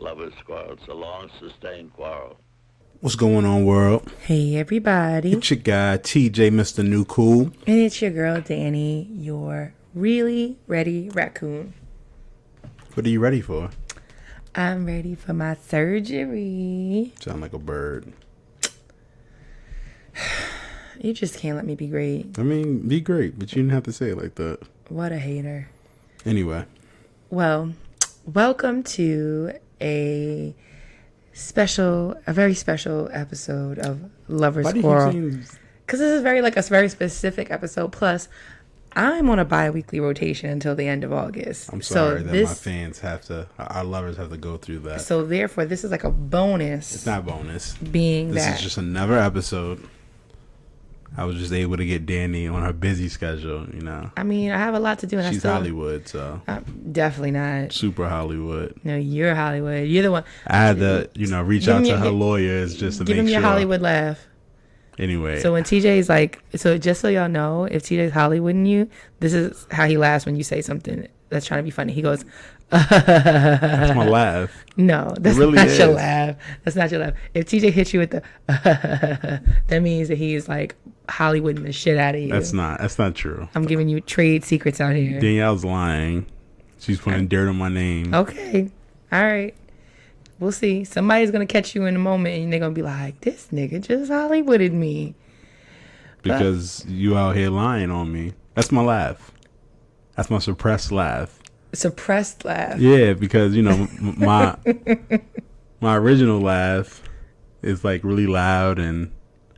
Lovers Quarrel. It's a long, sustained quarrel. What's going on, world? Hey, everybody. It's your guy, TJ, Mr. New Cool. And it's your girl, Dani, your really ready raccoon. What are you ready for? I'm ready for my surgery. Sound like a bird. You just can't let me be great. I mean, be great, but you didn't have to say it like that. What a hater. Anyway. Well, welcome to a very special episode of Lovers Quarrel. Because this is a very specific episode. Plus, I'm on a bi-weekly rotation until the end of August. I'm sorry that my fans our lovers have to go through that. So therefore, this is like a bonus. It's not bonus. This is just another episode. I was just able to get Dani on her busy schedule, you know. I mean, I have a lot to do. And she's Hollywood, so. I'm definitely not. Super Hollywood. No, you're Hollywood. You're the one. I had to, reach out to her lawyers just to make sure. Give him your Hollywood laugh. Anyway. So when TJ's just so y'all know, if TJ's Hollywooding you, this is how he laughs when you say something that's trying to be funny. He goes, that's my laugh. No, that's really not your laugh. That's not your laugh. If TJ hits you with the that means that he's like Hollywooding the shit out of you. That's not true. I'm giving you trade secrets out here. Danielle's lying. She's putting dirt on my name. Okay. All right. We'll see. Somebody's going to catch you in a moment and they're going to be like, this nigga just Hollywooded me. Because you out here lying on me. That's my laugh. That's my suppressed laugh. Suppressed laugh? Yeah, because, my original laugh is like really loud and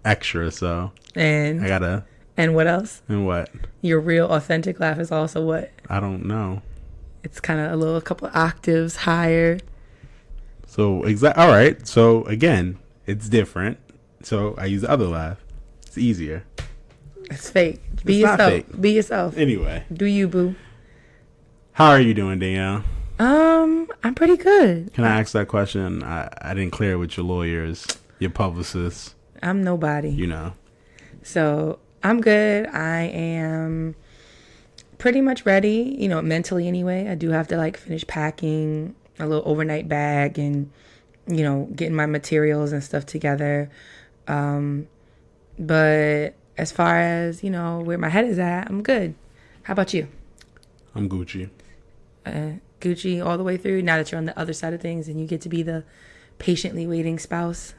extra, so. And? I gotta. And what else? And what? Your real authentic laugh is also what? I don't know. It's kind of a couple octaves higher. So, all right. So, again, it's different. So, I use the other laugh. It's easier. It's fake. Be yourself. Not fake. Be yourself. Anyway. Do you, boo? How are you doing, Danielle? I'm pretty good. Can I ask that question? I didn't clear it with your lawyers, your publicists. I'm nobody. So, I'm good. I am pretty much ready, mentally anyway. I do have to, finish packing a little overnight bag and, getting my materials and stuff together. But as far as, where my head is at, I'm good. How about you? I'm Gucci. Gucci all the way through, now that you're on the other side of things and you get to be the patiently waiting spouse?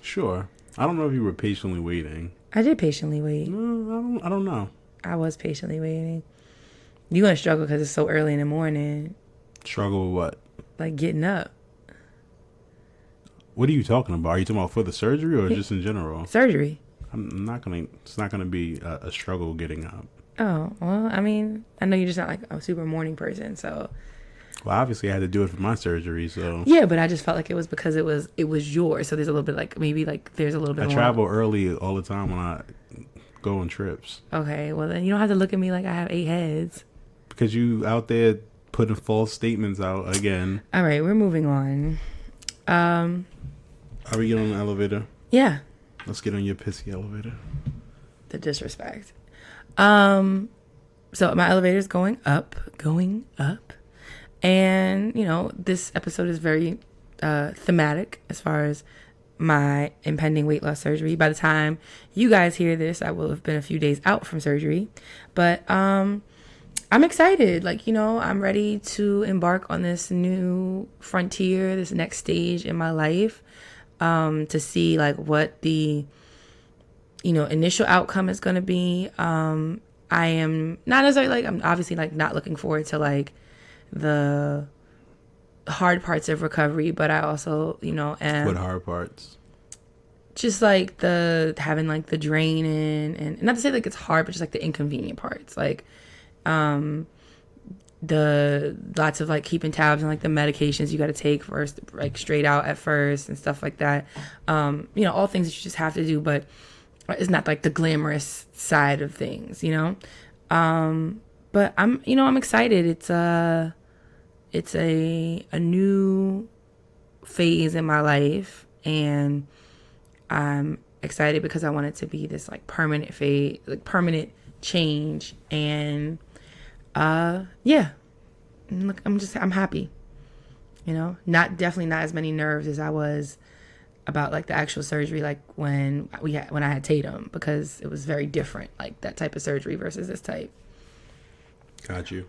Sure. I don't know if you were patiently waiting. I did patiently wait. I don't know. I was patiently waiting. You're going to struggle because it's so early in the morning. Struggle with what? Like getting up. What are you talking about? Are you talking about for the surgery or just in general? Surgery. It's not gonna be a struggle getting up. Oh, well, I mean, I know you're just not like a super morning person, so. Well, obviously I had to do it for my surgery, so. Yeah, but I just felt like it was because it was yours, so there's a little bit there's a little bit I more. travel early all the time when I go on trips. Okay, well then you don't have to look at me like I have 8 heads. Because you out there putting false statements out again. All right, we're moving on. Are we getting on the elevator? Yeah. Let's get on your pissy elevator. The disrespect. So my elevator's going up. And, this episode is very thematic as far as my impending weight loss surgery. By the time you guys hear this, I will have been a few days out from surgery. But I'm excited. I'm ready to embark on this new frontier, this next stage in my life, to see what the, initial outcome is going to be. I am not necessarily I'm obviously not looking forward to the hard parts of recovery, but I also, am. What hard parts? Just the having the drain in, and not to say it's hard, but just the inconvenient parts, the lots of keeping tabs on the medications you got to take first, straight out at first and stuff like that. All things that you just have to do, but it's not the glamorous side of things, but I'm excited. It's a new phase in my life, and I'm excited because I want it to be this permanent phase, permanent change. And yeah, look, I'm happy. You know, definitely not as many nerves as I was about like the actual surgery, like when I had Tatum, because it was very different, like that type of surgery versus this type. Got you.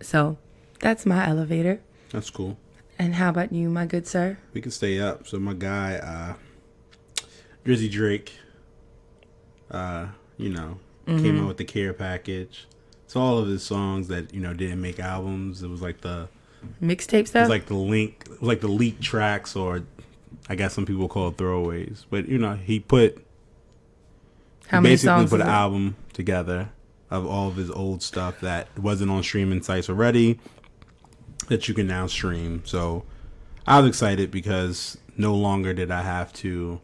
So that's my elevator. That's cool. And how about you, my good sir? We can stay up. So my guy, Drizzy Drake, came out with the Care Package. So all of his songs that, didn't make albums, it was like the mixtape stuff? It was like the leaked tracks, or I guess some people call it throwaways. But, he basically put an album together of all of his old stuff that wasn't on streaming sites already that you can now stream. So I was excited because no longer did I have to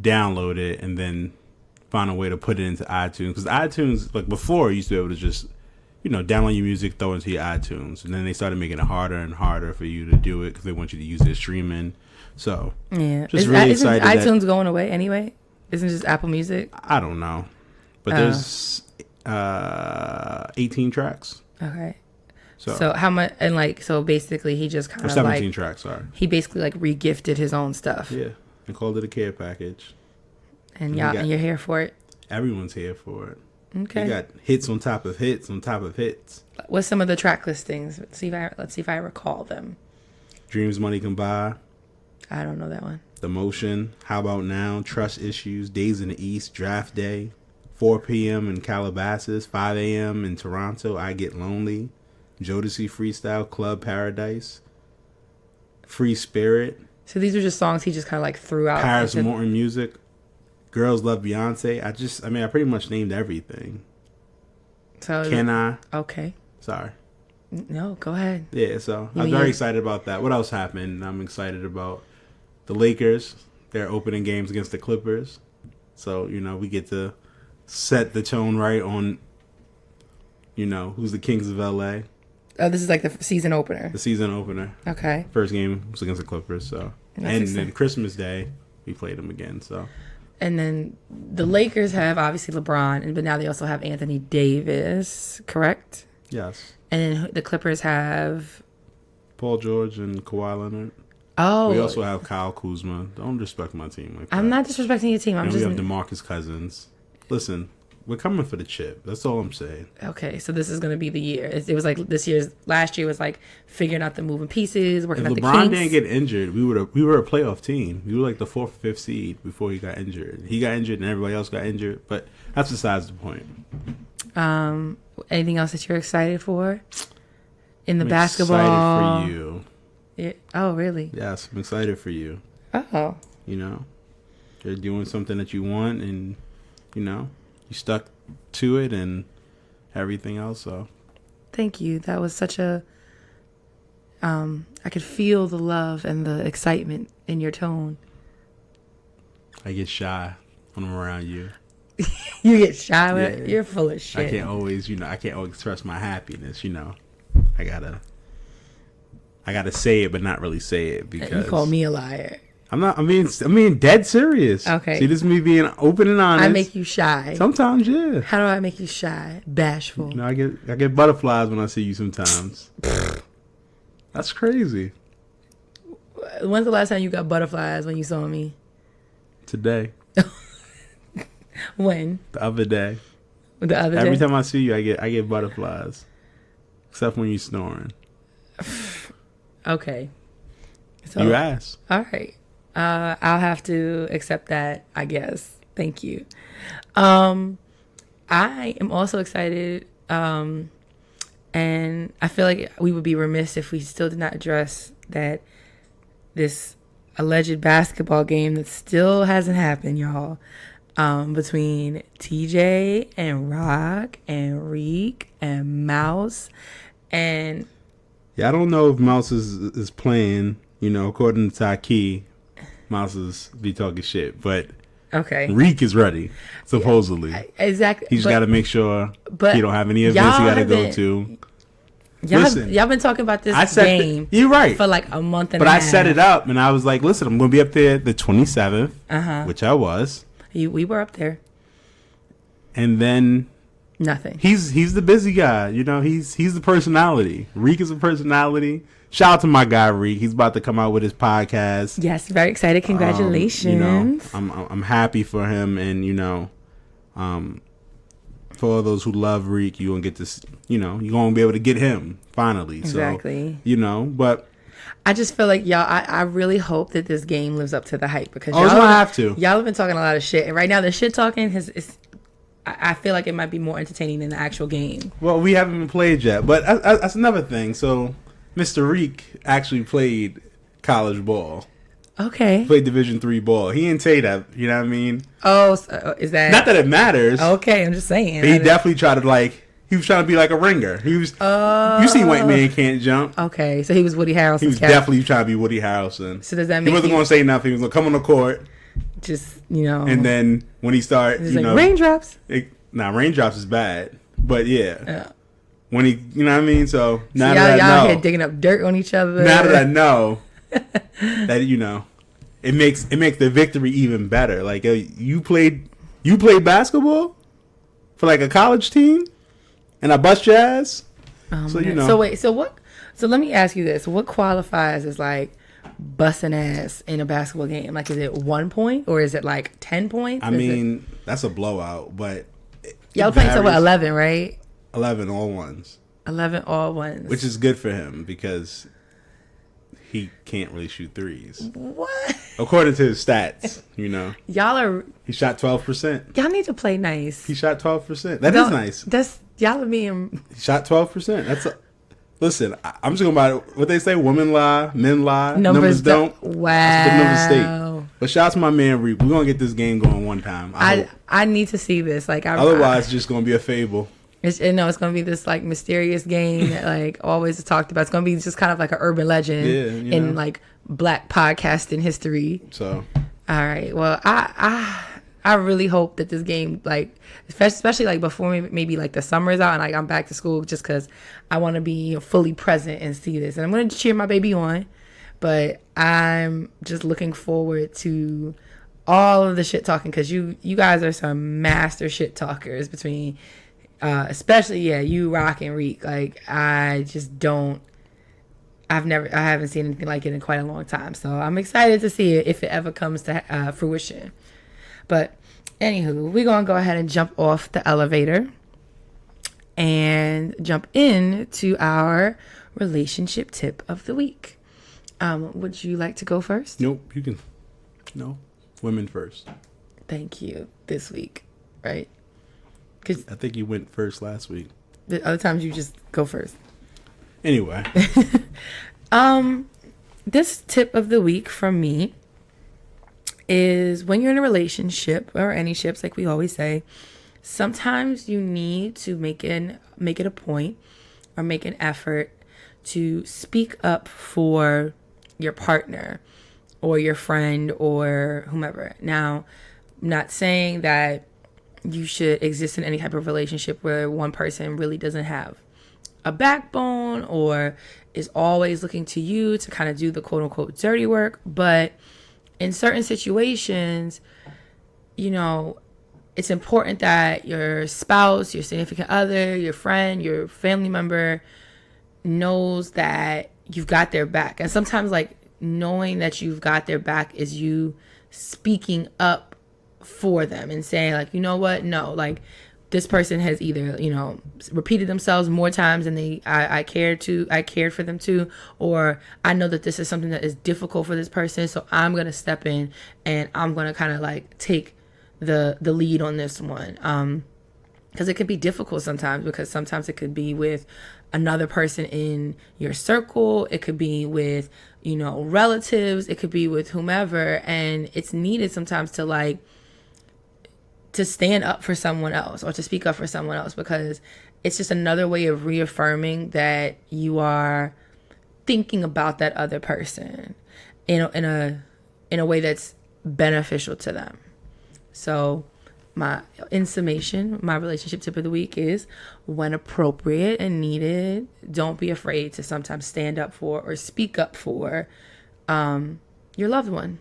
download it and then find a way to put it into iTunes. Because iTunes, like before, you used to be able to just, download your music, throw it into your iTunes. And then they started making it harder and harder for you to do it because they want you to use it streaming. So, yeah. Just really excited. Isn't iTunes going away anyway? Isn't it just Apple Music? I don't know. But there's 18 tracks. Okay. So how much? And so basically he just kind of 17 tracks. Sorry. He basically re-gifted his own stuff. Yeah, and called it a Care Package. And you're here for it. Everyone's here for it. Okay. You got hits on top of hits on top of hits. What's some of the track listings? Let's see if I recall them. Dreams Money Can Buy. I don't know that one. The Motion. How About Now? Trust Issues. Days in the East. Draft Day. 4 p.m. in Calabasas. 5 a.m. in Toronto. I Get Lonely. Jodeci Freestyle. Club Paradise. Free Spirit. So these are just songs he just kind of threw out. Paris Morton Music. Girls Love Beyonce. I pretty much named everything. So Can I? Okay. Sorry. No, go ahead. Yeah, so I'm very excited about that. What else happened? I'm excited about the Lakers. They're opening games against the Clippers. So, we get to set the tone right on, who's the Kings of LA. Oh, this is like the season opener. The season opener. Okay. First game was against the Clippers, so. And then Christmas Day, we played them again, so. And then the Lakers have obviously LeBron, but now they also have Anthony Davis, correct? Yes. And then the Clippers have Paul George and Kawhi Leonard. Oh. We also have Kyle Kuzma. Don't disrespect my team like that. I'm not disrespecting your team. We have DeMarcus Cousins. Listen, we're coming for the chip. That's all I'm saying. Okay, so this is going to be the year. It was like last year was figuring out the moving pieces, working out the kinks. If LeBron didn't get injured, we were a playoff team. We were like the 4th or 5th seed before he got injured. He got injured and everybody else got injured, but that's besides the point. Anything else that you're excited for in the I'm basketball? Excited for you. Yeah. Oh, really? Yes, I'm excited for you. Oh. You're doing something that you want, and you stuck to it and everything else. So, thank you. That was such a. I could feel the love and the excitement in your tone. I get shy when I'm around you. You get shy with it? You're full of shit. I can't always express my happiness. I gotta say it, but not really say it because you call me a liar. I'm not. I mean, dead serious. Okay. See, this is me being open and honest. I make you shy. Sometimes, yeah. How do I make you shy? Bashful. I get butterflies when I see you sometimes. That's crazy. When's the last time you got butterflies when you saw me? Today. When? The other day. The other day? Every time I see you, I get butterflies. Except when you're snoring. Okay. So, you asked. All right. I'll have to accept that, I guess. Thank you. I am also excited, and I feel like we would be remiss if we still did not address that this alleged basketball game that still hasn't happened, y'all, between TJ and Rock and Reek and Mouse. And yeah, I don't know if Mouse is playing. According to Taki, Mouse is be talking shit, but okay, Reek is ready, supposedly. Yeah, exactly. He's got to make sure he don't have any events he got to go to. Y'all been talking about this game. You're right. For like a month and a But half. I set it up, and I was like, listen, I'm going to be up there the 27th, which I was. We were up there. And then Nothing. He's the busy guy. You know, he's the personality. Reek is a personality. Shout out to my guy Reek. He's about to come out with his podcast. Yes, very excited. Congratulations. You know, I'm happy for him, and you know, for all those who love Reek, you gonna get this. You know, you're gonna be able to get him finally. Exactly. So, you know, but I just feel like y'all. I really hope that this game lives up to the hype because y'all have to. Y'all have been talking a lot of shit, and right now the shit talking is. I feel like it might be more entertaining than the actual game. Well, we haven't been played yet, but that's another thing. So, Mr. Reek actually played college ball. Okay. Played Division III ball. He didn't say that. You know what I mean? Oh, so is that... Not that it matters. Okay, I'm just saying. He definitely tried to, like... He was trying to be like a ringer. He was... You see White Man Can't Jump. Okay, so he was Woody Harrelson. He was definitely trying to be Woody Harrelson. So does that mean... He wasn't going to say nothing. He was going to come on the court. Just, you know... And then when he started, you know... Raindrops? Raindrops is bad. But yeah. When he... You know what I mean? So, now that I know... Y'all here digging up dirt on each other. Now that I know... that, you know... It makes the victory even better. Like, you played basketball for like a college team, and I bust your ass. So you know. So wait. So what? So let me ask you this: what qualifies as like busting ass in a basketball game? Like, is it 1 point or is it like 10 points? I mean, that's a blowout. But y'all playing so what? 11, right? 11 all ones. 11 all ones. Which is good for him because he can't really shoot threes. What? According to his stats, you know. He shot 12%. Y'all need to play nice. He shot 12%. That is nice. Y'all are being... He shot 12%. Listen, I'm just going by what they say, women lie, men lie, numbers don't. Wow. That's what the numbers state. But shout out to my man Reap. We're going to get this game going one time. I need to see this. Like, otherwise, it's just going to be a fable. It's going to be this like mysterious game that like always is talked about. It's going to be just kind of like an urban legend in like Black podcasting history. So, all right. Well, I really hope that this game, like, especially like before maybe like the summer is out and like I'm back to school, just because I want to be fully present and see this. And I'm going to cheer my baby on, but I'm just looking forward to all of the shit talking because you guys are some master shit talkers between. Especially you Rock and Reek. Like I haven't seen anything like it in quite a long time, so I'm excited to see it if it ever comes to fruition. But anywho, we're gonna go ahead and jump off the elevator and jump into our relationship tip of the week. Would you like to go first? Nope, you can. No, women first. Thank you. This week, right? I think you went first last week. The other times you just go first. Anyway. This tip of the week from me is when you're in a relationship or any ships, like we always say, sometimes you need to make it a point or make an effort to speak up for your partner or your friend or whomever. Now, I'm not saying that you should exist in any type of relationship where one person really doesn't have a backbone or is always looking to you to kind of do the quote unquote dirty work. But in certain situations, you know, it's important that your spouse, your significant other, your friend, your family member knows that you've got their back. And sometimes like knowing that you've got their back is you speaking up for them and saying like, you know what, no, like this person has either, you know, repeated themselves more times than I cared for them to, or I know that this is something that is difficult for this person, so I'm gonna step in and I'm gonna kind of like take the lead on this one, because it could be difficult sometimes, because sometimes it could be with another person in your circle, it could be with, you know, relatives, it could be with whomever, and it's needed sometimes to like to stand up for someone else or to speak up for someone else, because it's just another way of reaffirming that you are thinking about that other person in a way that's beneficial to them. So in summation, my relationship tip of the week is, when appropriate and needed, don't be afraid to sometimes stand up for or speak up for your loved one.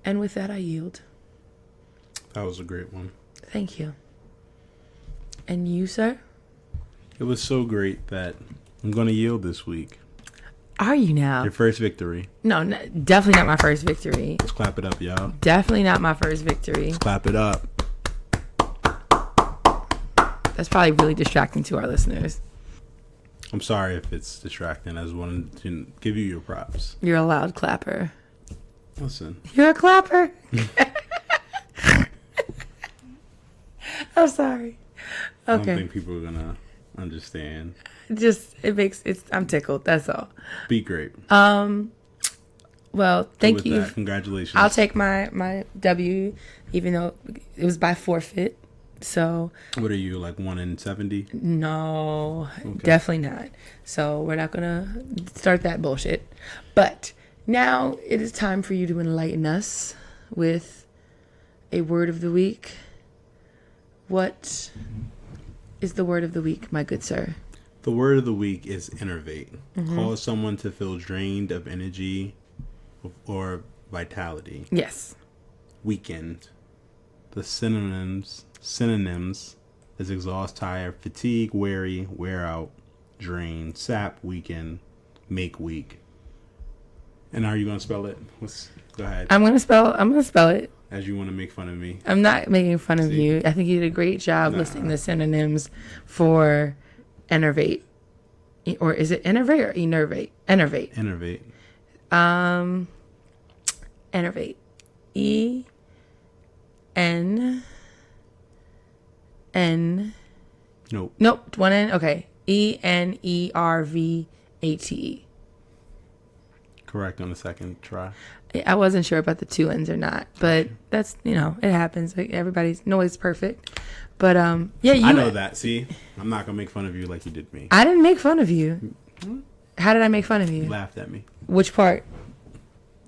And with that, I yield. That was a great one. Thank you. And you, sir? It was so great that I'm going to yield this week. Are you now? Your first victory. No, definitely not my first victory. Let's clap it up, y'all. Definitely not my first victory. Let's clap it up. That's probably really distracting to our listeners. I'm sorry if it's distracting. I just wanted to give you your props. You're a loud clapper. Listen. You're a clapper? I'm sorry. Okay. I don't think people are going to understand. I'm tickled. That's all. Be great. Well, thank you. That, congratulations. I'll take my W, even though it was by forfeit. So. What are you, like 1 in 70? No, okay. Definitely not. So we're not gonna start that bullshit. But now it is time for you to enlighten us with a word of the week. What is the word of the week, my good sir? The word of the week is innervate. Cause someone to feel drained of energy or vitality. Yes. Weakened. The synonyms is exhaust, tire, fatigue, weary, wear out, drain, sap, weaken, make weak. And how are you going to spell it? Go ahead. I'm going to spell it. As you want to make fun of me. I'm not making fun of you. I think you did a great job listing the synonyms for enervate. Or is it enervate or enervate? Enervate. Enervate. Enervate. E-N... Nope. One N. Okay. ENERVATE. Correct on the second try. I wasn't sure about the 2 N's or not, but that's, it happens. Like, nobody's perfect. But yeah, I know that. See, I'm not gonna make fun of you like you did me. I didn't make fun of you. How did I make fun of you? You laughed at me. Which part?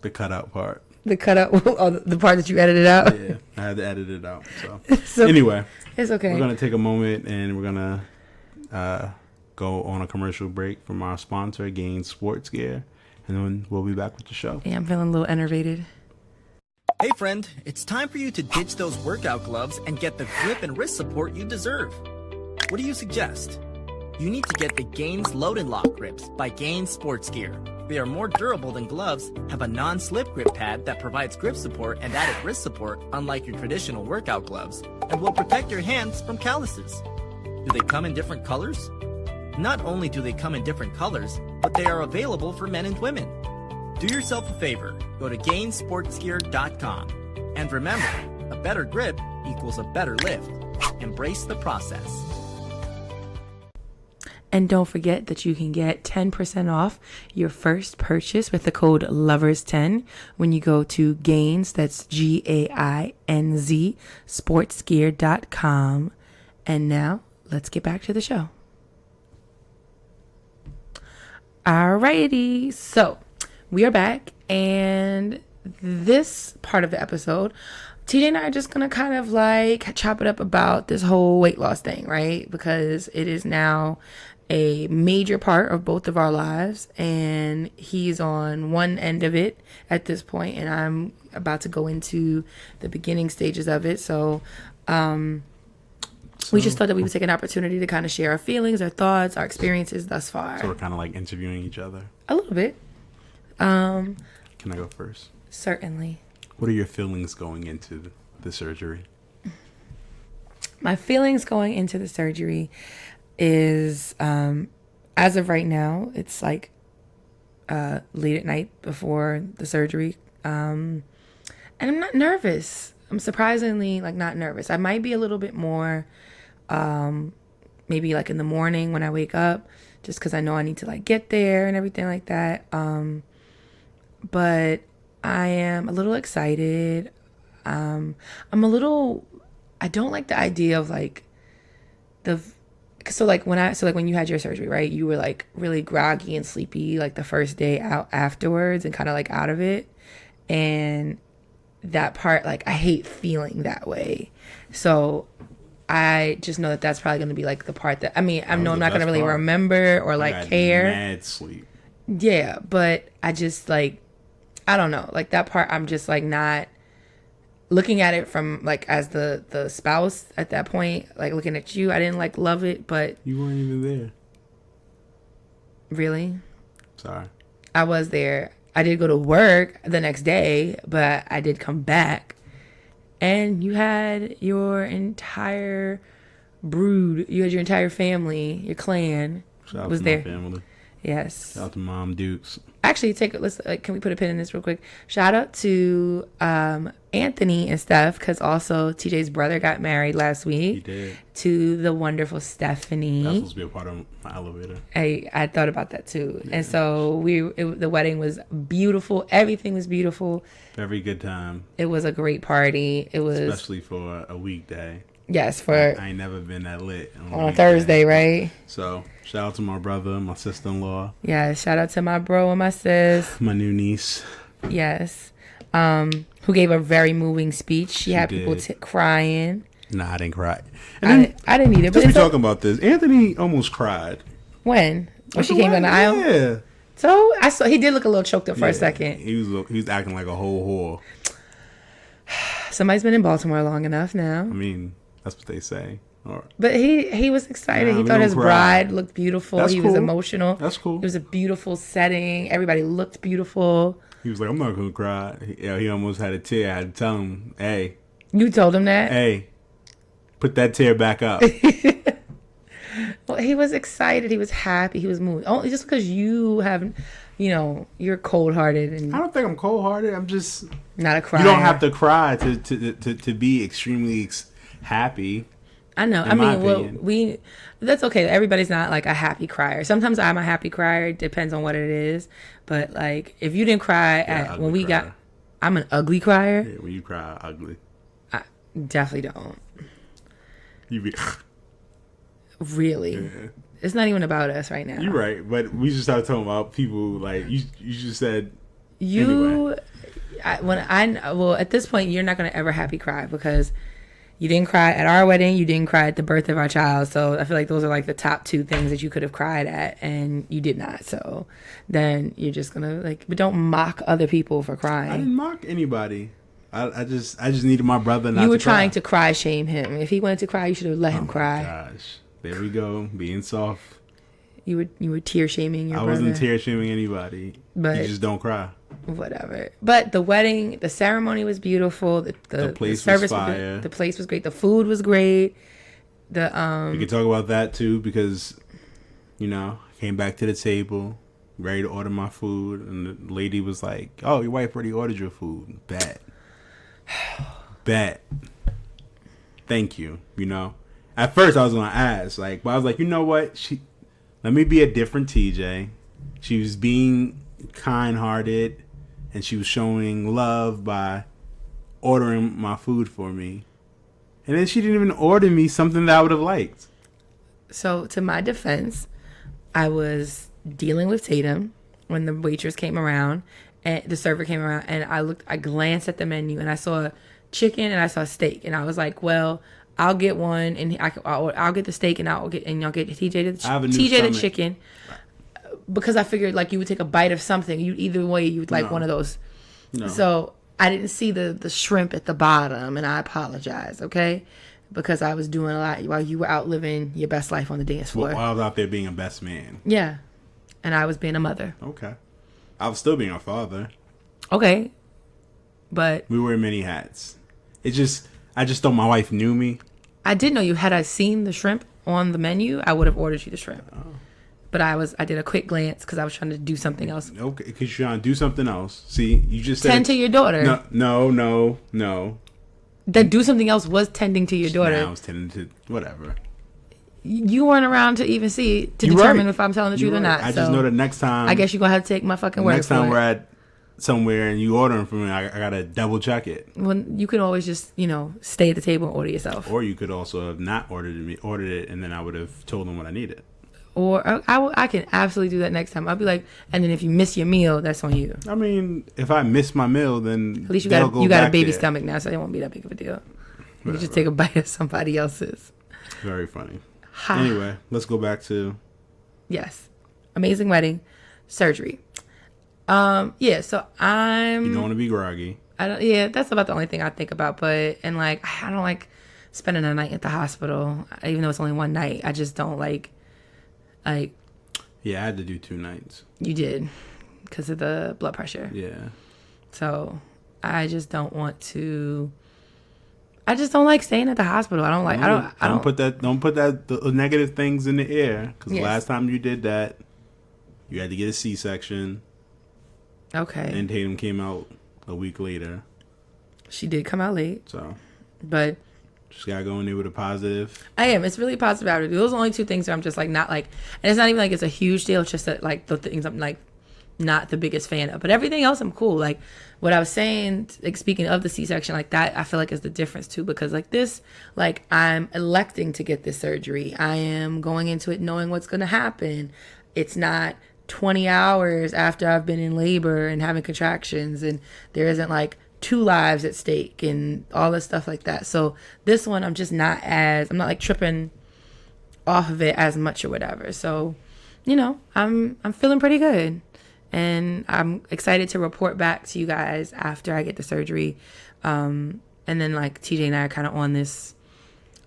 The cutout part. The cutout? Oh, the part that you edited out? Yeah, I had to edit it out. So anyway, it's okay. We're gonna take a moment and we're gonna go on a commercial break from our sponsor, Gainz Sports Gear, and then we'll be back with the show. Yeah, I'm feeling a little enervated. Hey friend, it's time for you to ditch those workout gloves and get the grip and wrist support you deserve. What do you suggest? You need to get the Gainz Load and Lock grips by Gainz Sports Gear. They are more durable than gloves, have a non-slip grip pad that provides grip support and added wrist support unlike your traditional workout gloves, and will protect your hands from calluses. Do they come in different colors? Not only do they come in different colors, but they are available for men and women. Do yourself a favor, go to GainSportsGear.com. And remember, a better grip equals a better lift. Embrace the process. And don't forget that you can get 10% off your first purchase with the code LOVERS10 when you go to Gainz, that's GAINZ, sportsgear.com. And now, let's get back to the show. Alrighty, so we are back, and this part of the episode, TJ and I are just gonna kind of like chop it up about this whole weight loss thing, right? Because it is now a major part of both of our lives, and he's on one end of it at this point, and I'm about to go into the beginning stages of it. So we just thought that we would take an opportunity to kind of share our feelings, our thoughts, our experiences thus far. So we're kind of like interviewing each other. A little bit. Can I go first? Certainly. What are your feelings going into the surgery? My feelings going into the surgery is, as of right now, it's like late at night before the surgery. And I'm not nervous. I'm surprisingly not nervous. I might be a little bit more, maybe like in the morning when I wake up, just because I know I need to get there and everything like that. But I am a little excited. I don't like the idea of when you had your surgery, right? You were really groggy and sleepy the first day out afterwards and kind of out of it. And that part, I hate feeling that way. So I just know that that's probably going to be the part that, I'm not going to really remember or care. Mad sleep. Yeah, but I just I don't know, that part I'm just not, looking at it from like as the spouse at that point, like looking at you, I didn't like love it, but You weren't even there. really, Sorry. I was there. I did go to work the next day, but I did come back, and you had your entire brood, you had your entire family, your clan Shout out was to there. my family. Yes. Shout out to Mom Dukes. Actually, can we put a pin in this real quick? Shout out to Anthony and Steph, because also TJ's brother got married last He week. did. To the wonderful Stephanie. That's supposed to be a part of my elevator. I thought about that too. Yeah. And so the wedding was beautiful. Everything was beautiful. Very good time. It was a great party. It was especially for a weekday. Yes, I ain't never been that lit on a Thursday, right? So shout out to my brother, my sister-in-law. Yeah, shout out to my bro and my sis. My new niece. Yes, who gave a very moving speech. She had people crying. Nah, I didn't cry. I didn't either. But we talking about this. Anthony almost cried. When she came down the aisle? Yeah. So I saw he did look a little choked up for a second. He was acting like a whole whore. Somebody's been in Baltimore long enough now. I mean, that's what they say. But he was excited. He thought his bride looked beautiful. He was emotional. That's cool. It was a beautiful setting. Everybody looked beautiful. He was like, I'm not going to cry. He almost had a tear. I had to tell him, hey. You told him that? Hey, put that tear back up. Well, he was excited. He was happy. He was moved. Only just because you have, you're cold-hearted. And I don't think I'm cold-hearted. I'm just... Not a crier. You don't have to cry to be extremely happy. I know. I mean, that's okay. Everybody's not like a happy crier. Sometimes I'm a happy crier. It depends on what it is. But like, if you didn't cry when we got, I'm an ugly crier. Yeah, when you cry, ugly. I definitely don't. You be really. Yeah. It's not even about us right now. You're right, but we just started talking about people like you. You just said you. Anyway. Well, at this point, you're not gonna ever happy cry because. You didn't cry at our wedding. You didn't cry at the birth of our child. So I feel like those are like the top two things that you could have cried at, and you did not. So then you're just gonna but don't mock other people for crying. I didn't mock anybody. I just needed my brother not to cry. You were trying to cry shame him. If he wanted to cry, you should have let him cry. Gosh, there we go, being soft. You were tear shaming your brother. I wasn't tear shaming anybody. But you just don't cry. Whatever. But the wedding, the ceremony was beautiful. The place service was fire. The place was great. The food was great. We could talk about that too because, I came back to the table, ready to order my food, and the lady was like, "Oh, your wife already ordered your food. Bet. Thank you." At first I was gonna ask, but I was like, you know what? Let me be a different TJ. She was being kind-hearted, and she was showing love by ordering my food for me. And then she didn't even order me something that I would have liked. So, to my defense, I was dealing with Tatum when the waitress came around, and the server came around, and I glanced at the menu, and I saw chicken, and I saw steak, and I was like, well... I'll get one, and I'll get the steak, and y'all get TJ the chicken, because I figured you would take a bite of something. Either way, you would like one of those. No. So I didn't see the shrimp at the bottom, and I apologize, okay, because I was doing a lot while you were out living your best life on the dance floor. While I was out there being a best man. Yeah, and I was being a mother. Okay, I was still being a father. Okay, but we wear many hats. I just thought my wife knew me. I did know you. Had I seen the shrimp on the menu, I would have ordered you the shrimp. Oh. But I did a quick glance because I was trying to do something else. Okay, because you're trying to do something else. See, you just said... Tend to your daughter. No. That do something else was tending to your daughter. I was tending to... Whatever. You weren't around to even see, to determine if I'm telling the truth or not. I just know that next time... I guess you're going to have to take my fucking word for it. Next time we're at somewhere and you ordering from me, I gotta double check it. Well, you could always just stay at the table and order yourself, or you could also have not ordered it, and then I would have told them what I needed. Or I can absolutely do that next time. I'll be like, and then if you miss your meal, that's on you. I mean, if I miss my meal, then at least you got a baby stomach now, so it won't be that big of a deal. You can just take a bite of somebody else's. Very funny. Anyway, let's go back to amazing wedding, surgery. So You don't want to be groggy. that's about the only thing I think about. But, and like, I don't like spending a night at the hospital, even though it's only one night. I just don't like. Yeah, I had to do 2 nights. You did, because of the blood pressure. Yeah. So I just don't want to. I just don't like staying at the hospital. I don't like. Don't put the negative things in the air. Because the last time you did that, you had to get a C-section. Okay. And Tatum came out a week later. She did come out late. So. But. Just gotta go in there with a positive. I am. It's really positive attitude. Those are the only 2 things that I'm just like not like. And it's not even like it's a huge deal. It's just that like the things I'm like not the biggest fan of. But everything else I'm cool. Like what I was saying, like speaking of the C-section, like that I feel like is the difference too. Because like this, like I'm electing to get this surgery. I am going into it knowing what's going to happen. It's not 20 hours after I've been in labor and having contractions. And there isn't like 2 lives at stake and all this stuff like that. So this one, I'm not like tripping off of it as much or whatever. So, I'm feeling pretty good, and I'm excited to report back to you guys after I get the surgery. And then like TJ and I are kind of on this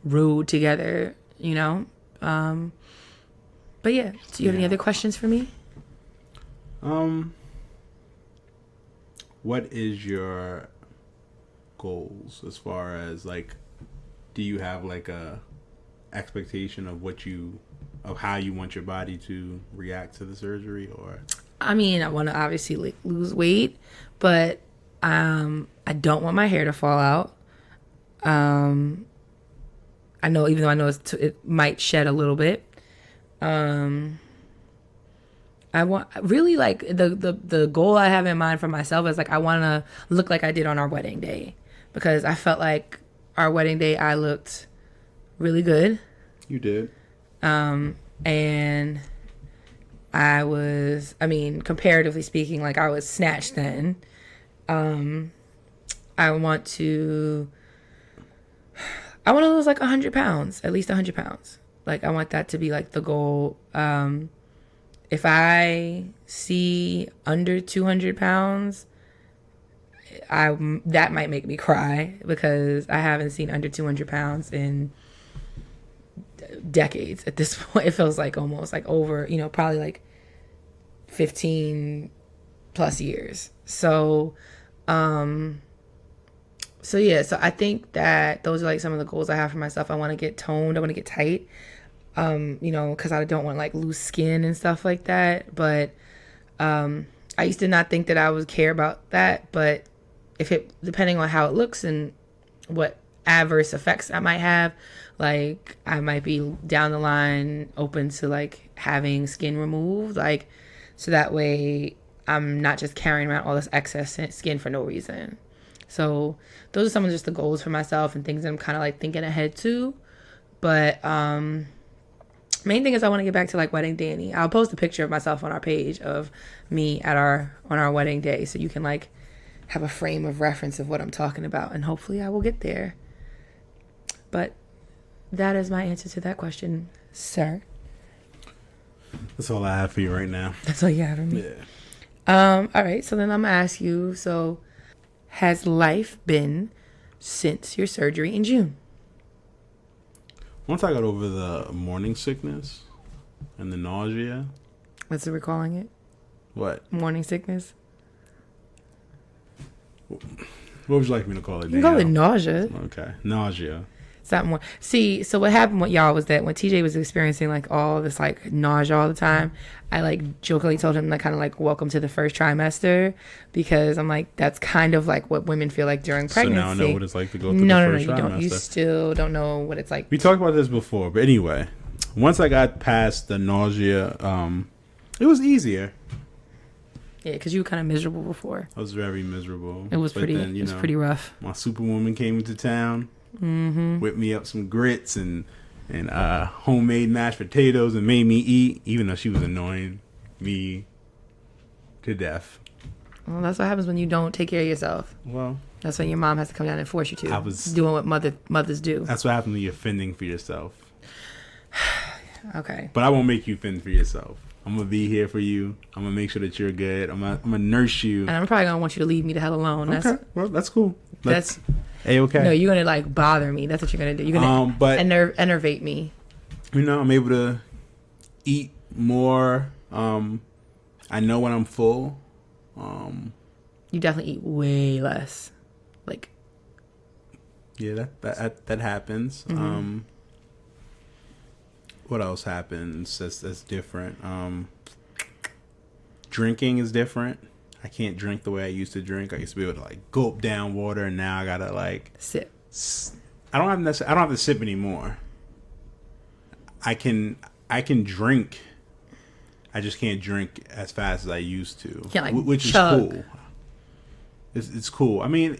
road together, but yeah, do you have any other questions for me? What is your goals as far as like, do you have like a expectation of how you want your body to react to the surgery? Or I mean, I want to obviously like lose weight, but I don't want my hair to fall out. I know, even though I know it might shed a little bit. I want really like the goal I have in mind for myself is like I want to look like I did on our wedding day, because I felt like our wedding day I looked really good. You did. And I was, comparatively speaking, like I was snatched then. I want to lose like 100 pounds, at least 100 pounds. Like I want that to be like the goal. If I see under 200 pounds, that might make me cry, because I haven't seen under 200 pounds in decades at this point. It feels like almost like over, probably like 15 plus years. So I think that those are like some of the goals I have for myself. I want to get toned. I want to get tight. Because I don't want to like lose skin and stuff like that. But I used to not think that I would care about that. But depending on how it looks and what adverse effects I might have, like I might be down the line open to like having skin removed, like so that way I'm not just carrying around all this excess skin for no reason. So those are some of just the goals for myself and things that I'm kind of like thinking ahead to. But main thing is I want to get back to like wedding Dani. I'll post a picture of myself on our page of me on our wedding day, so you can like have a frame of reference of what I'm talking about, and hopefully I will get there. But that is my answer to that question, sir. That's all I have for you right now. That's all you have for me? Yeah. All right, so then I'm gonna ask you, so has life been since your surgery in June? Once I got over the morning sickness and the nausea. What's it we're calling it? What? Morning sickness? What would you like me to call it? You can call it nausea. Okay. Nausea. It's not more. See, so what happened with y'all was that when TJ was experiencing like all this like nausea all the time, I like jokingly told him like kind of like welcome to the first trimester, because I'm like that's kind of like what women feel like during pregnancy. So now I know what it's like to go through the first trimester. No, you don't. You still don't know what it's like. We talked about this before, but anyway, once I got past the nausea, it was easier. Yeah, because you were kind of miserable before. I was very miserable. It was pretty. Then, it was pretty rough. My superwoman came into town. Whipped me up some grits and homemade mashed potatoes and made me eat, even though she was annoying me to death. Well, that's what happens when you don't take care of yourself. Well, that's when your mom has to come down and force you to. I was doing what mothers do. That's what happens when you're fending for yourself. Okay. But I won't make you fend for yourself. I'm gonna be here for you. I'm gonna make sure that you're good. I'm gonna nurse you. And I'm probably gonna want you to leave me the hell alone. Okay, well, that's cool. That's A-okay. No, you're gonna like bother me. That's what you're gonna do. You're gonna enervate me. You know, I'm able to eat more. I know when I'm full. You definitely eat way less. Like, yeah, that happens. Mm-hmm. What else happens that's different? Drinking is different. I can't drink the way I used to drink. I used to be able to like gulp down water, and now I gotta like sip. I don't have to sip anymore. I can drink. I just can't drink as fast as I used to, which chug. Is cool. It's cool. I mean,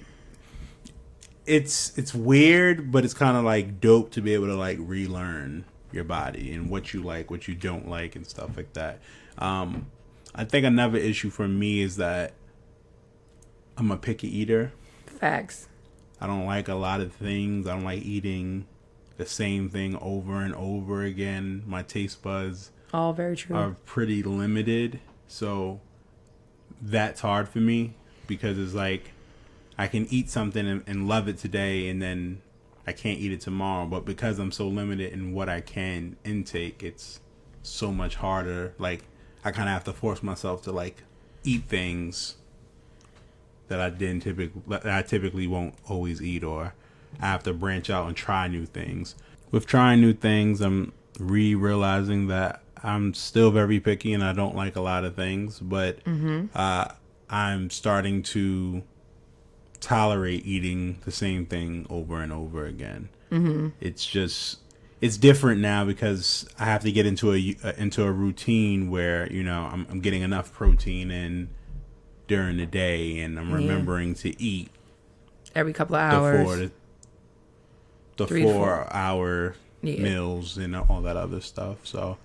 it's weird, but it's kind of like dope to be able to like relearn your body and what you like, what you don't like, and stuff like that. I think another issue for me is that I'm a picky eater. Facts. I don't like a lot of things. I don't like eating the same thing over and over again. My taste buds all very true are pretty limited, so that's hard for me because it's like I can eat something and love it today, and then I can't eat it tomorrow. But because I'm so limited in what I can intake, it's so much harder. Like I kind of have to force myself to like eat things that I typically won't always eat, or I have to branch out and try new things. With trying new things, I'm realizing that I'm still very picky and I don't like a lot of things, but I'm starting to tolerate eating the same thing over and over again. It's different now because I have to get into a routine where, you know, I'm getting enough protein in during the day, and I'm remembering to eat every couple of hours. The 4 hour meals and all that other stuff. So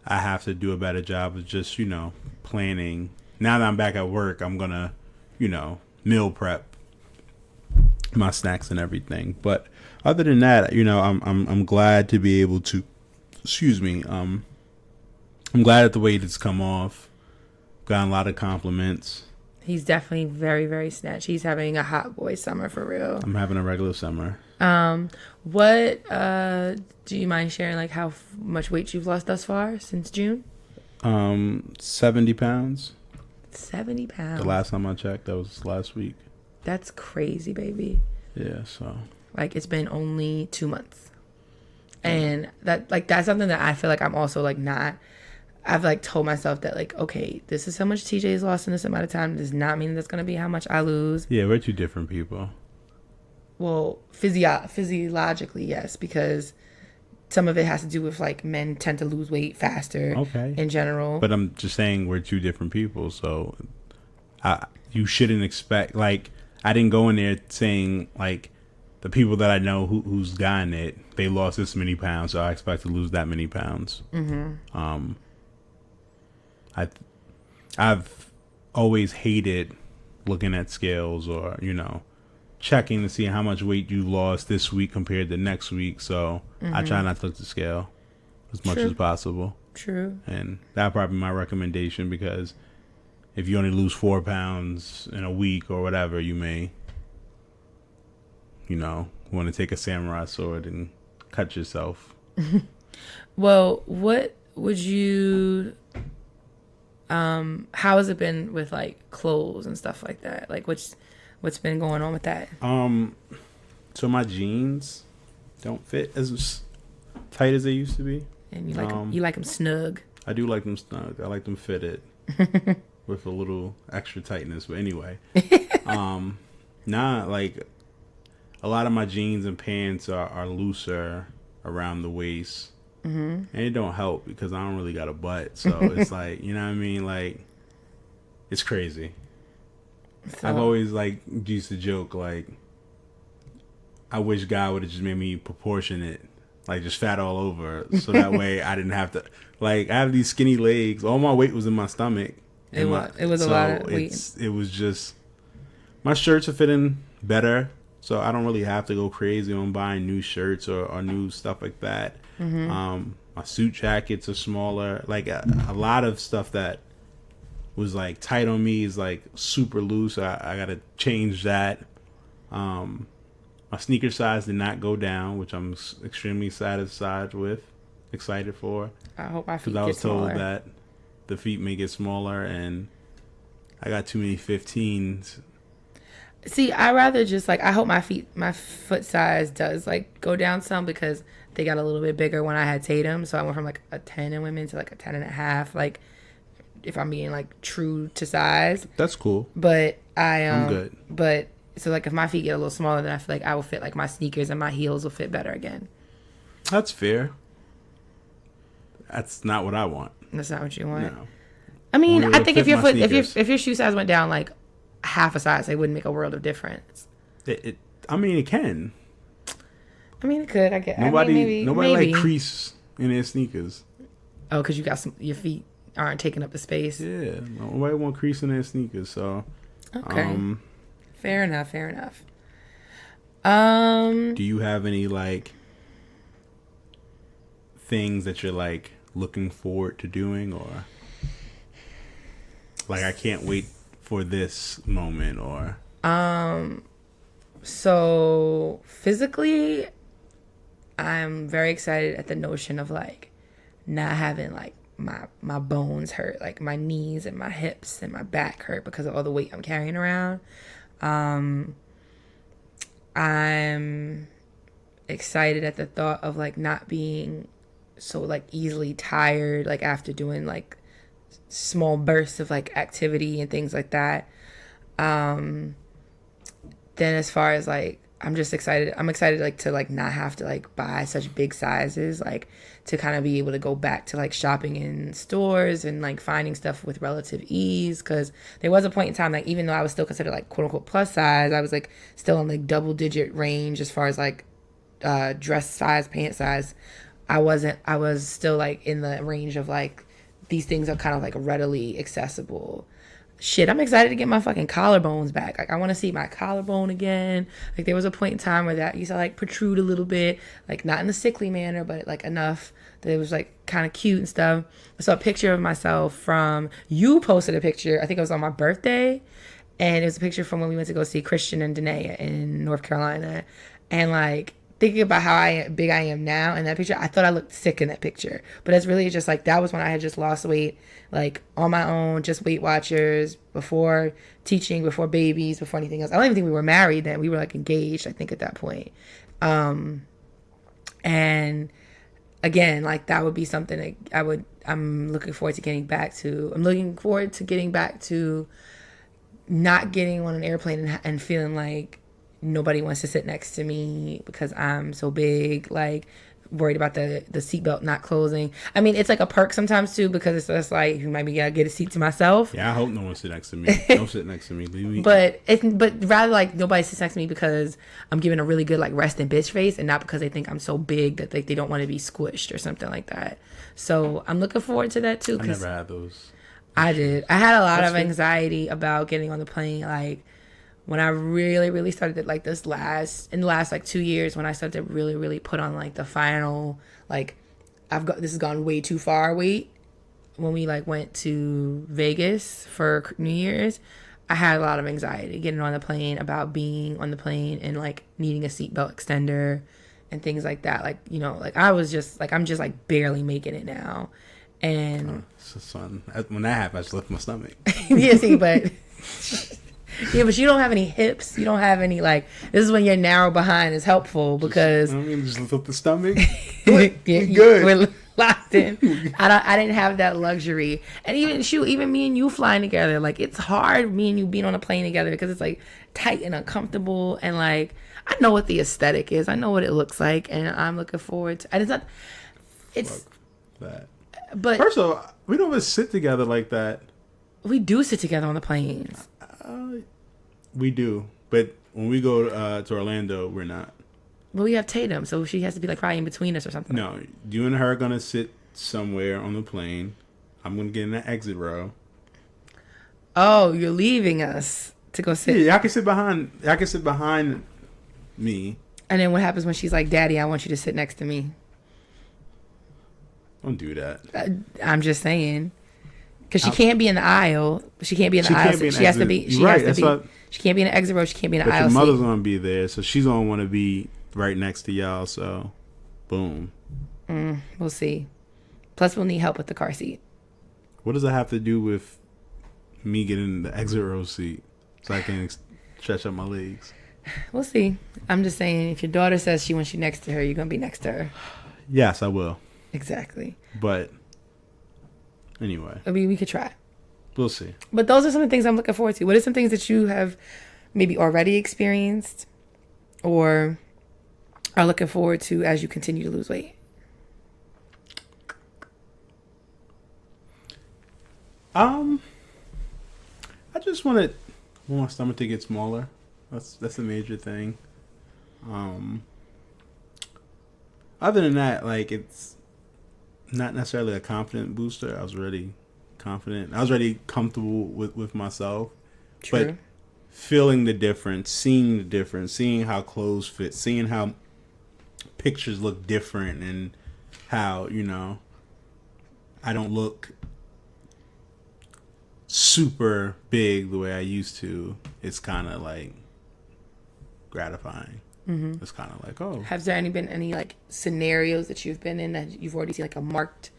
I have to do a better job of just, you know, planning. Now that I'm back at work, I'm gonna, you know, meal prep my snacks and everything. But other than that, you know, I'm glad to be able to. Excuse me. I'm glad that the weight has come off. Gotten a lot of compliments. He's definitely very, very snatched. He's having a hot boy summer for real. I'm having a regular summer. What do you mind sharing, like how much weight you've lost thus far since June? 70 pounds. 70 pounds. The last time I checked, that was last week. That's crazy, baby. Yeah, so like it's been only 2 months, and that's something that I feel like I'm also like not. I've like told myself that like, okay, this is how much TJ's lost in this amount of time. It does not mean that's gonna be how much I lose. Yeah, we're two different people. Well, physiologically, yes, because some of it has to do with like men tend to lose weight faster. Okay. In general. But I'm just saying we're two different people, so you shouldn't expect like I didn't go in there saying like the people that I know who's gotten it, they lost this many pounds, so I expect to lose that many pounds. I've always hated looking at scales or, you know, checking to see how much weight you lost this week compared to next week. So I try not to look at the scale as much as possible. True. And that'd probably be my recommendation, because if you only lose 4 pounds in a week or whatever, you may, you know, want to take a samurai sword and cut yourself. Well, what would you... how has it been with like clothes and stuff like that? Like what's been going on with that? So my jeans don't fit as tight as they used to be. And you like them snug. I do like them snug. I like them fitted with a little extra tightness. But anyway, like a lot of my jeans and pants are looser around the waist. And it don't help because I don't really got a butt, so it's like, you know what I mean, like it's crazy. So, I've always like used to joke like I wish God would have just made me proportionate, like just fat all over, so that way I didn't have to, like, I have these skinny legs, all my weight was in my stomach. It was a lot of weight. It was just, my shirts are fitting better, so I don't really have to go crazy on buying new shirts or new stuff like that. My suit jackets are smaller. Like a lot of stuff that was like tight on me is like super loose. I gotta change that. My sneaker size did not go down, which I'm extremely excited for. I hope my feet because I was get told smaller. that the feet may get smaller, and I got too many 15s. See, I rather just like I hope my foot size does like go down some because they got a little bit bigger when I had Tatum, so I went from like a 10 in women to like a 10.5. Like if I'm being like true to size, That's cool. but I'm good. But so like if my feet get a little smaller, then I feel like I will fit like my sneakers and my heels will fit better again. That's fair. That's not what I want. That's not what you want. No. I mean, Only I think if fit your my foot sneakers. if your shoe size went down like half a size, it wouldn't make a world of difference. I mean, it can. I mean, it could. I get. Nobody maybe. like crease in their sneakers. Oh, because you got your feet aren't taking up the space. Yeah, nobody want crease in their sneakers. So, Okay. Fair enough. do you have any like things that you're like looking forward to doing, or like I can't wait for this moment, or So physically, I'm very excited at the notion of like not having like my bones hurt, like my knees and my hips and my back hurt because of all the weight I'm carrying around. I'm excited at the thought of like not being so like easily tired, like after doing like small bursts of like activity and things like that. Then as far as like I'm excited like to like not have to like buy such big sizes, like to kind of be able to go back to like shopping in stores and like finding stuff with relative ease, because there was a point in time like even though I was still considered like quote unquote plus size, I was like still in like double digit range as far as like dress size, pant size. I was still like in the range of like these things are kind of like readily accessible. Shit, I'm excited to get my fucking collarbones back. Like I want to see my collarbone again. Like there was a point in time where that used to like protrude a little bit, like not in a sickly manner, but like enough that it was like kind of cute and stuff. I saw a picture of myself from, you posted a picture, I think it was on my birthday, and it was a picture from when we went to go see Christian and Danae in North Carolina, and like thinking about how big I am now in that picture, I thought I looked sick in that picture. But it's really just like that was when I had just lost weight, like on my own, just Weight Watchers, before teaching, before babies, before anything else. I don't even think we were married then. We were like engaged, I think, at that point. And again, like that would be something that I'm looking forward to getting back to. I'm looking forward to getting back to not getting on an airplane and feeling like nobody wants to sit next to me because I'm so big, like worried about the seatbelt not closing. I mean, it's like a perk sometimes too, because it's just like you might be gotta get a seat to myself. yeah, I hope no one sit next to me. Don't sit next to me. Leave me. But rather like nobody sits next to me because I'm giving a really good like resting bitch face, and not because they think I'm so big that like they don't want to be squished or something like that. So I'm looking forward to that too. I never had those. I did. I had a lot of anxiety about getting on the plane, like when I really, really started it, like in the last like 2 years, when I started to really, really put on like the final, like this has gone way too far weight. When we like went to Vegas for New Year's, I had a lot of anxiety getting on the plane, about being on the plane and like needing a seatbelt extender and things like that. Like, you know, like I'm just like barely making it now. And when that happened, I just left my stomach. yeah, see, but yeah, but you don't have any hips. You don't have any like. This is when your narrow behind is helpful because Just lift up the stomach. yeah, good. we're locked in. I didn't have that luxury, and even me and you flying together, like it's hard. Me and you being on a plane together because it's like tight and uncomfortable, and like I know what the aesthetic is. I know what it looks like, and I'm looking forward to. And it's not. It's Fuck that. But First of all, we don't even sit together like that. we do sit together on the planes. We do, but when we go to Orlando, we're not. But we have Tatum, so she has to be like probably in between us or something. No, you and her are gonna sit somewhere on the plane. I'm gonna get in the exit row. Oh, you're leaving us to go sit. Yeah, I can sit behind me. And then what happens when she's like, "Daddy, I want you to sit next to me"? Don't do that. I'm just saying. Because she can't be in the aisle. She can't be in the aisle. She has to be. She can't be in the exit row. She can't be in the aisle. But your mother's going to be there, so she's going to want to be right next to y'all, so boom. We'll see. Plus, we'll need help with the car seat. What does that have to do with me getting the exit row seat so I can stretch out my legs? We'll see. I'm just saying, if your daughter says she wants you next to her, you're going to be next to her. Yes, I will. Exactly. But anyway. I mean, we could try. We'll see. But those are some of the things I'm looking forward to. What are some things that you have maybe already experienced or are looking forward to as you continue to lose weight? I just want my stomach to get smaller. That's a major thing. Other than that, like, it's not necessarily a confident booster. I was already confident. I was already comfortable with myself. True. But feeling the difference, seeing how clothes fit, seeing how pictures look different, and how, I don't look super big the way I used to. It's kind of like gratifying. Mm-hmm. It's kind of like, oh. Has there been any like scenarios that you've been in that you've already seen like a marked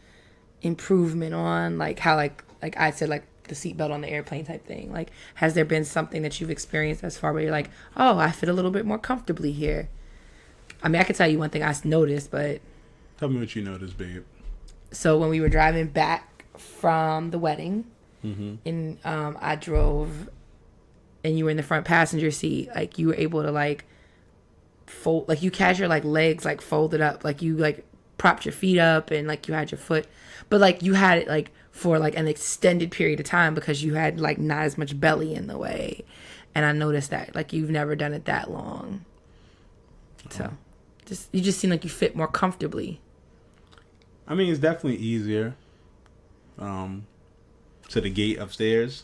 improvement on, like how like I said, like the seatbelt on the airplane type thing? Like, has there been something that you've experienced as far where you're like, oh, I fit a little bit more comfortably here? I mean, I could tell you one thing I noticed, but tell me what you noticed, babe. So when we were driving back from the wedding, mm-hmm. and I drove, and you were in the front passenger seat, like you were able to like fold, like you had your like legs like folded up, like you like propped your feet up, and like you had your foot, but like you had it like for like an extended period of time because you had like not as much belly in the way. And I noticed that like you've never done it that long, so you just seem like you fit more comfortably. I mean, it's definitely easier. To the gate upstairs,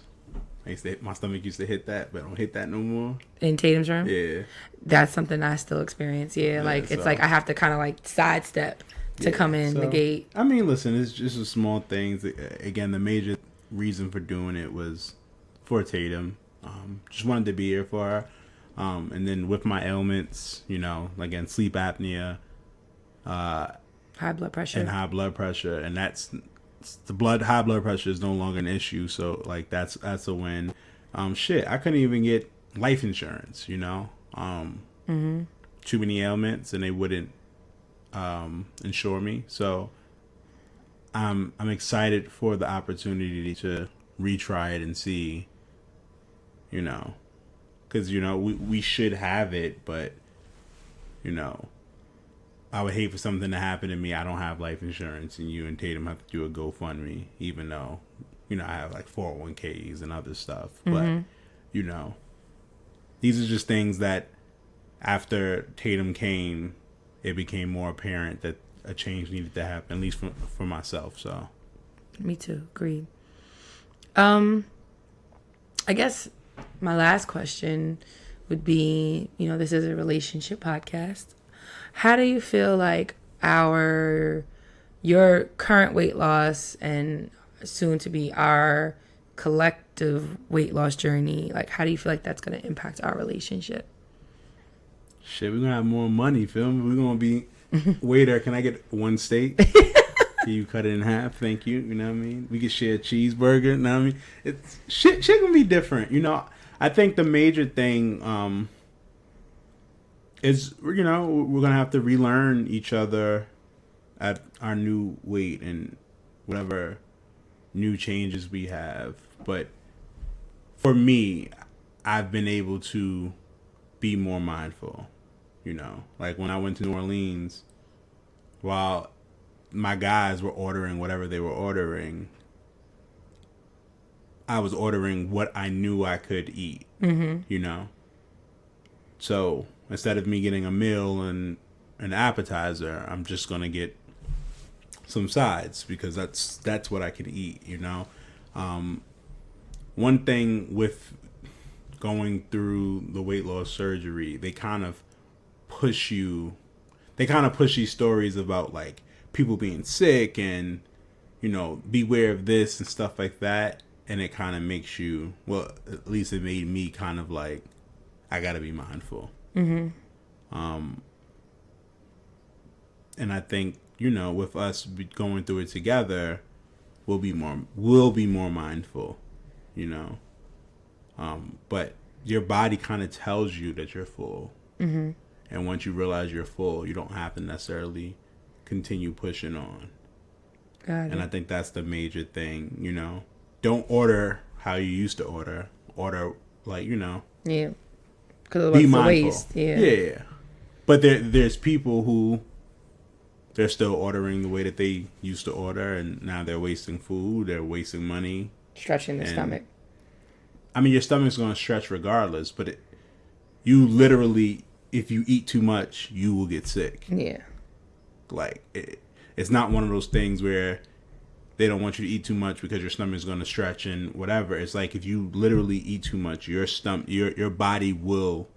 my stomach used to hit that, but I don't hit that no more. In Tatum's room? Yeah. That's something I still experience. Yeah, like it's like I have to kind of like sidestep to come in the gate. I mean, listen, it's just a small things. Again, the major reason for doing it was for Tatum. Just wanted to be here for her. And then with my ailments, again, sleep apnea, high blood pressure, and that's high blood pressure is no longer an issue. So like that's a win. I couldn't even get life insurance. Mm-hmm. Too many ailments, and they wouldn't insure me. So I'm excited for the opportunity to retry it and see. Because we should have it, but I would hate for something to happen to me. I don't have life insurance, and you and Tatum have to do a GoFundMe, even though, I have like 401ks and other stuff. Mm-hmm. But, these are just things that after Tatum came, it became more apparent that a change needed to happen, at least for myself. So, me too. Agreed. I guess my last question would be, this is a relationship podcast. How do you feel like your current weight loss and soon to be our collective weight loss journey, like how do you feel like that's going to impact our relationship? Shit, we're going to have more money, feel me? We're going to be, waiter, can I get one steak? Can you cut it in half? Thank you. You know what I mean? We could share a cheeseburger. You know what I mean? It's shit can be different. I think the major thing, is, we're going to have to relearn each other at our new weight and whatever new changes we have. But for me, I've been able to be more mindful, like when I went to New Orleans, while my guys were ordering whatever they were ordering, I was ordering what I knew I could eat, So instead of me getting a meal and an appetizer, I'm just going to get some sides because that's what I can eat, One thing with going through the weight loss surgery, they kind of push these stories about like people being sick and, beware of this and stuff like that. And it kind of makes you, well, at least it made me kind of like, I got to be mindful. Mm-hmm. And I think, with us going through it together, we'll be more mindful, but your body kind of tells you that you're full. Mm-hmm. And once you realize you're full, you don't have to necessarily continue pushing on. Got it. And I think that's the major thing, Don't order how you used to order. Order, like, Yeah. Because be it's mindful. a waste. Yeah. Yeah. But there's people who they're still ordering the way that they used to order, and now they're wasting food, they're wasting money. Stretching the stomach. I mean, your stomach's going to stretch regardless, but you literally, if you eat too much, you will get sick. Yeah. Like, it's not one of those things where they don't want you to eat too much because your stomach's going to stretch and whatever. It's like if you literally eat too much, your body will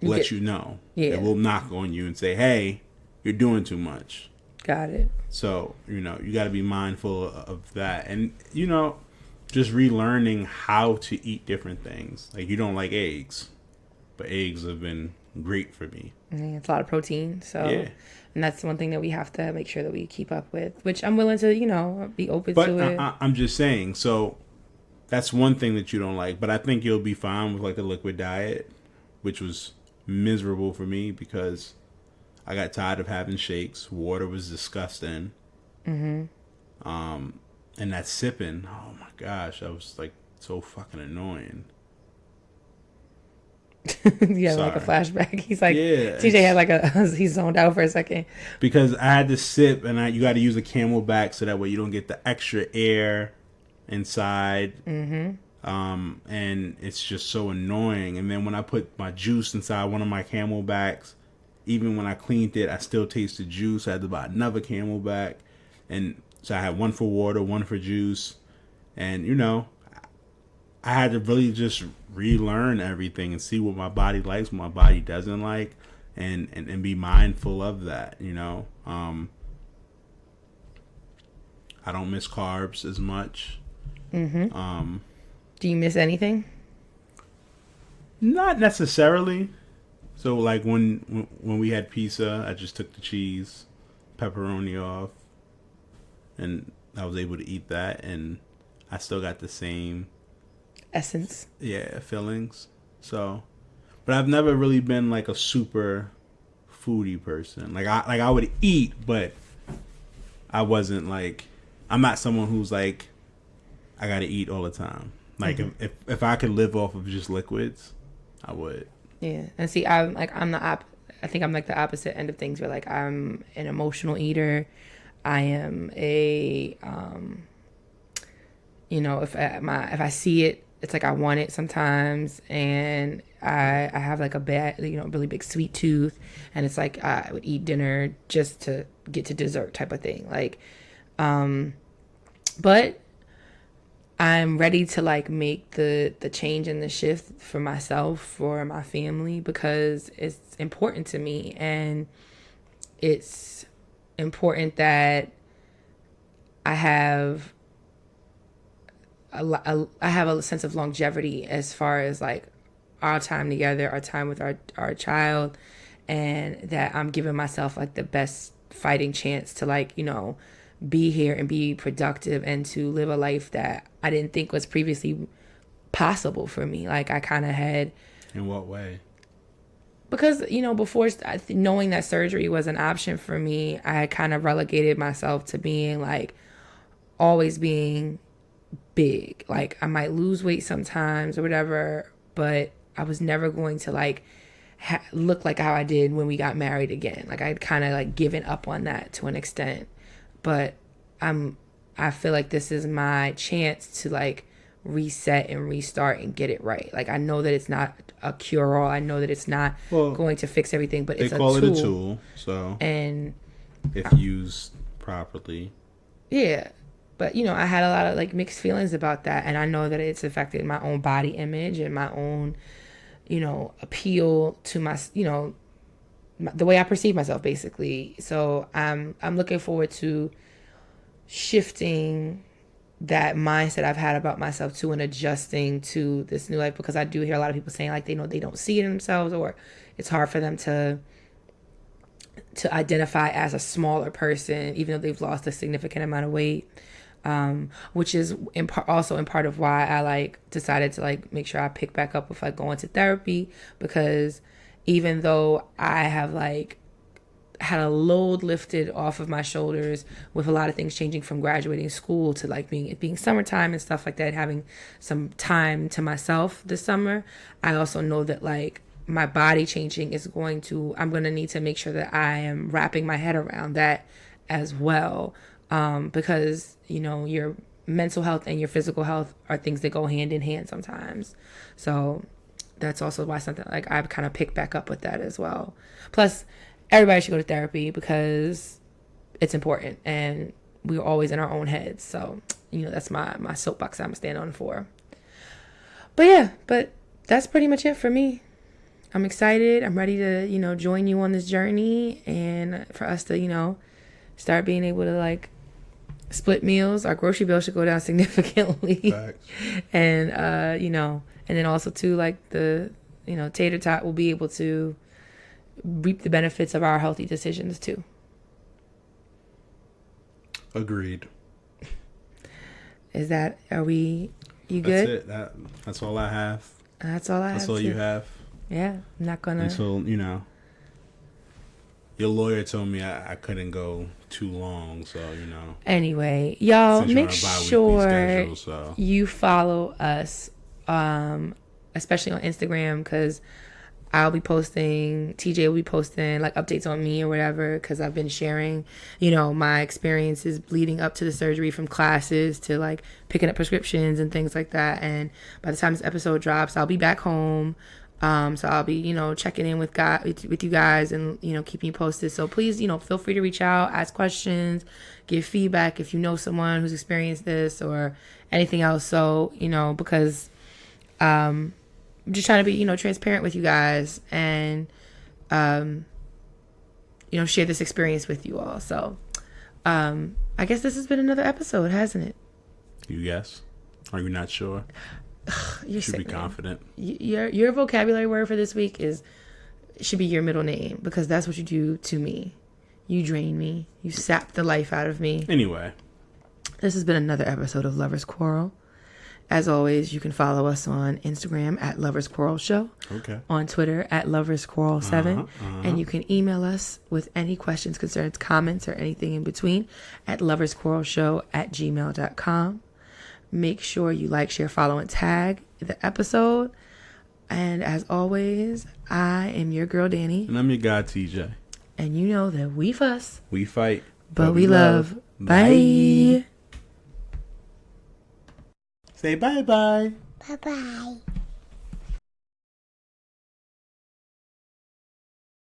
let you know. Yeah. It will knock on you and say, hey, you're doing too much. Got it. So, you got to be mindful of that. And, just relearning how to eat different things. Like, you don't like eggs, but eggs have been great for me. It's a lot of protein. So, yeah. And that's one thing that we have to make sure that we keep up with, which I'm willing to, be open but to it. I'm just saying, so that's one thing that you don't like. But I think you'll be fine with, like, the liquid diet, which was miserable for me because I got tired of having shakes. Water was disgusting. Mm-hmm. And that sipping, oh my gosh, that was like so fucking annoying. Yeah, like a flashback. He's like, yeah, TJ had he zoned out for a second. Because I had to sip, and you got to use a Camelback so that way you don't get the extra air inside. Mm-hmm. And it's just so annoying. And then when I put my juice inside one of my Camelbacks, even when I cleaned it, I still tasted juice. I had to buy another Camelback, and so I had one for water, one for juice, and I had to really just relearn everything and see what my body likes, what my body doesn't like, and be mindful of that. I don't miss carbs as much. Mm-hmm. Do you miss anything? Not necessarily. So like when we had pizza, I just took the cheese, pepperoni off, and I was able to eat that, and I still got the same essence. Yeah, fillings. So, but I've never really been like a super foodie person. Like I would eat, but I wasn't like, I'm not someone who's like, I gotta eat all the time. Like if I could live off of just liquids, I would. Yeah, and see, I think I'm like the opposite end of things, where like I'm an emotional eater. I am a, if I see it, it's like I want it sometimes, and I have like a bad, really big sweet tooth, and it's like I would eat dinner just to get to dessert type of thing. Like, but I'm ready to like make the change and the shift for myself, for my family, because it's important to me, and it's important that I have a sense of longevity as far as like our time together, our time with our child, and that I'm giving myself like the best fighting chance to like, be here and be productive and to live a life that I didn't think was previously possible for me. Like I kind of had. In what way? Because, before knowing that surgery was an option for me, I had kind of relegated myself to being like, always being big. Like I might lose weight sometimes or whatever, but I was never going to like look like how I did when we got married again. Like I'd kind of like given up on that to an extent, but I feel like this is my chance to like reset and restart and get it right. Like I know that it's not a cure-all. I know that it's not going to fix everything, but it's a tool. They call it a tool, so and if used properly. Yeah. But, I had a lot of like mixed feelings about that, and I know that it's affected my own body image and my own, appeal to my, the way I perceive myself, basically. So I'm looking forward to shifting that mindset I've had about myself to and adjusting to this new life, because I do hear a lot of people saying like they know they don't see it in themselves, or it's hard for them to identify as a smaller person even though they've lost a significant amount of weight, which is also in part of why I like decided to like make sure I pick back up with like going to therapy, because even though I have like had a load lifted off of my shoulders with a lot of things changing from graduating school to like being summertime and stuff like that, having some time to myself this summer, I also know that like my body changing is I'm going to need to make sure that I am wrapping my head around that as well. Because, you know, your mental health and your physical health are things that go hand in hand sometimes. So that's also why something like I've kind of picked back up with that as well. Plus, everybody should go to therapy because it's important and we're always in our own heads. So, you know, that's my soapbox I'm standing on for. But that's pretty much it for me. I'm excited. I'm ready to, you know, join you on this journey and for us to, you know, start being able to like split meals. Our grocery bill should go down significantly. Facts. And, you know, and then also too, like the, you know, tater tot will be able to reap the benefits of our healthy decisions too. Agreed. You good? That's it. That's all I have. That's all I have. That's all you have. Yeah, I'm not gonna. Until, you know, your lawyer told me I couldn't go too long, so, you know. Anyway, y'all make sure schedule, you follow us, especially on Instagram, because I'll be posting, TJ will be posting like updates on me or whatever, because I've been sharing, you know, my experiences leading up to the surgery, from classes to like picking up prescriptions and things like that. And by the time this episode drops, I'll be back home. So I'll be, you know, checking in with you guys and, you know, keeping you posted. So please, you know, feel free to reach out, ask questions, give feedback if you know someone who's experienced this or anything else. So, you know, because I'm just trying to be, you know, transparent with you guys and, you know, share this experience with you all. So I guess this has been another episode, hasn't it? You guess? Are you not sure? You should be confident. Your vocabulary word for this week should be your middle name, because that's what you do to me. You drain me. You sap the life out of me. Anyway, this has been another episode of Lovers Quarrel. As always, you can follow us on Instagram at Lovers Quarrel Show. Okay. On Twitter at Lovers Quarrel 7. And you can email us with any questions, concerns, comments, or anything in between at loversquarrelshow@gmail.com. Make sure you like, share, follow, and tag the episode. And as always, I am your girl, Dani. And I'm your guy, TJ. And you know that we fuss. We fight. But we love. Bye. Say bye-bye. Bye-bye.